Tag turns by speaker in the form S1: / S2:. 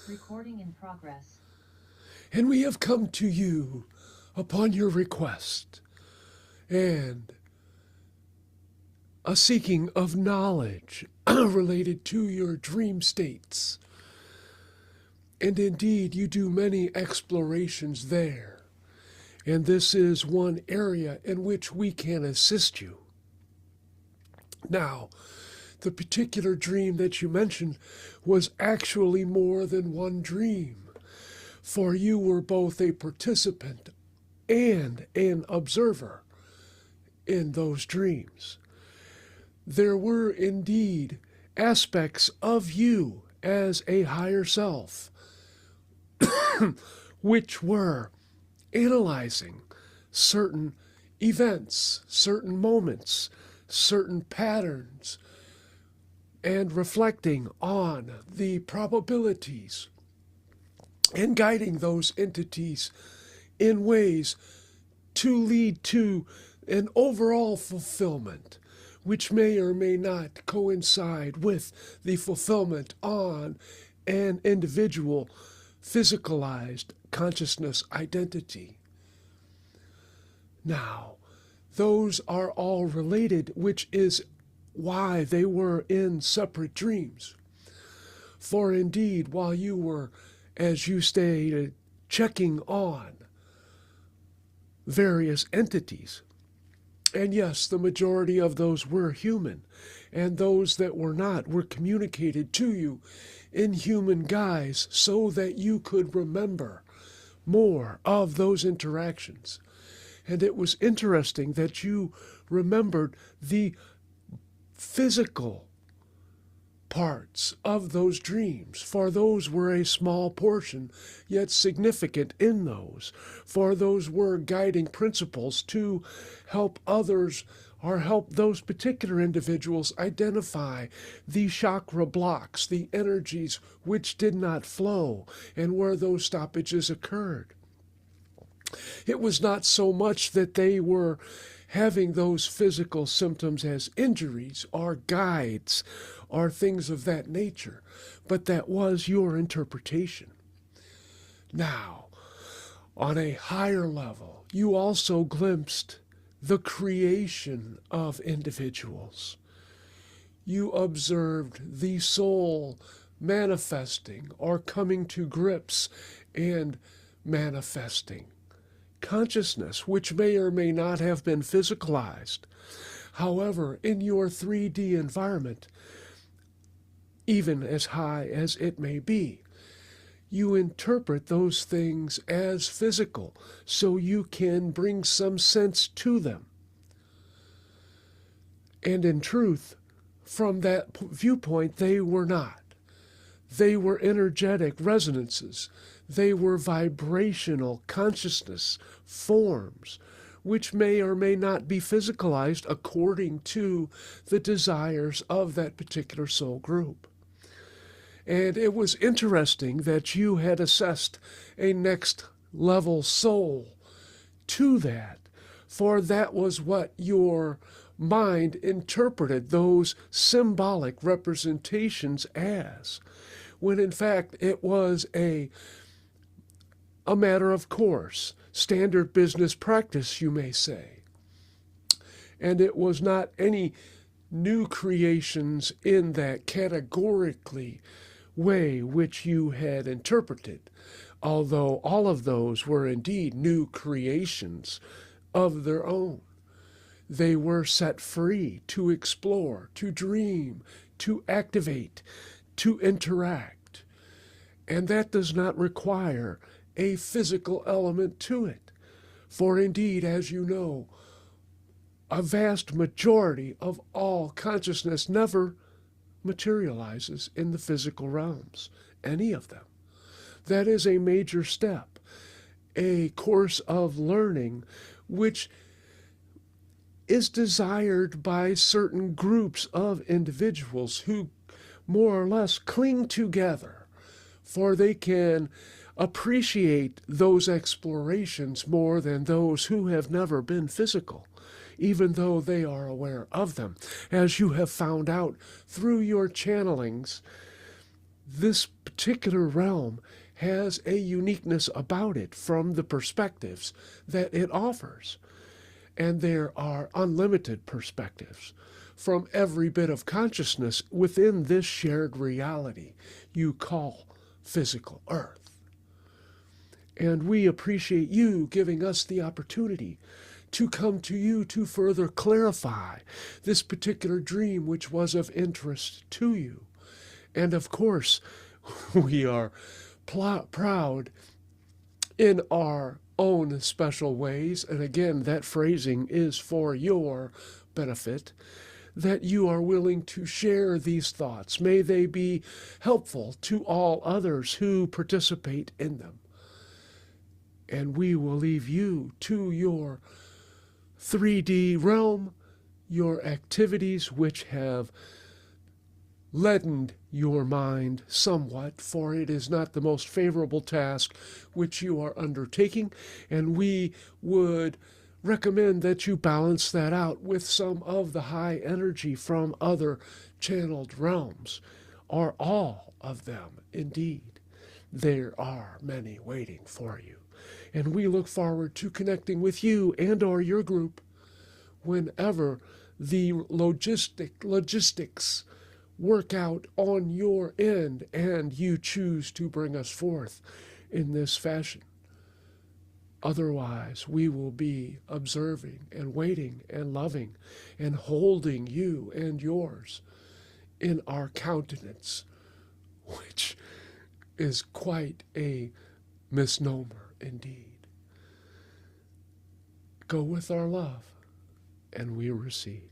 S1: Recording in progress.
S2: And we have come to you upon your request and a seeking of knowledge related to your dream states. And indeed, you do many explorations there. And this is one area in which we can assist you. Now, the particular dream that you mentioned was actually more than one dream, for you were both a participant and an observer in those dreams. There were indeed aspects of you as a higher self which were analyzing certain events, certain moments, certain patterns, and reflecting on the probabilities and guiding those entities in ways to lead to an overall fulfillment, which may or may not coincide with the fulfillment on an individual physicalized consciousness identity. Now, those are all related, which is why they were in separate dreams. For indeed, while you were, as you stated, checking on various entities, and yes, the majority of those were human, and those that were not were communicated to you in human guise so that you could remember more of those interactions. And it was interesting that you remembered the physical parts of those dreams, for those were a small portion, yet significant in those, for those were guiding principles to help others or help those particular individuals identify the chakra blocks, the energies which did not flow, and where those stoppages occurred. It was not so much that they were having those physical symptoms as injuries or guides or things of that nature, but that was your interpretation. Now, on a higher level, you also glimpsed the creation of individuals. You observed the soul manifesting or coming to grips and manifesting consciousness, which may or may not have been physicalized. However, in your 3D environment, even as high as it may be, you interpret those things as physical, so you can bring some sense to them. And in truth, from that viewpoint, they were not. They were energetic resonances. They were vibrational consciousness forms, which may or may not be physicalized according to the desires of that particular soul group. And it was interesting that you had assessed a next level soul to that, for that was what your mind interpreted those symbolic representations as, when in fact it was a matter of course, standard business practice, you may say. And it was not any new creations in that categorically way which you had interpreted, although all of those were indeed new creations of their own. They were set free to explore, to dream, to activate, to interact. And that does not require a physical element to it. For indeed, as you know, a vast majority of all consciousness never materializes in the physical realms, any of them. That is a major step, a course of learning which is desired by certain groups of individuals who more or less cling together, for they can appreciate those explorations more than those who have never been physical, even though they are aware of them, as you have found out through your channelings this particular realm has a uniqueness about it from the perspectives that it offers. And there are unlimited perspectives from every bit of consciousness within this shared reality you call physical Earth. And we appreciate you giving us the opportunity to come to you to further clarify this particular dream which was of interest to you. And of course, we are proud in our own special ways, and again, that phrasing is for your benefit, that you are willing to share these thoughts. May they be helpful to all others who participate in them. And we will leave you to your 3D realm, your activities which have leadened your mind somewhat, for it is not the most favorable task which you are undertaking, and we would recommend that you balance that out with some of the high energy from other channeled realms, or all of them indeed. There are many waiting for you, and we look forward to connecting with you and or your group whenever the logistics work out on your end and you choose to bring us forth in this fashion. Otherwise, we will be observing and waiting and loving and holding you and yours in our countenance, which is quite a misnomer indeed. Go with our love, and we recede.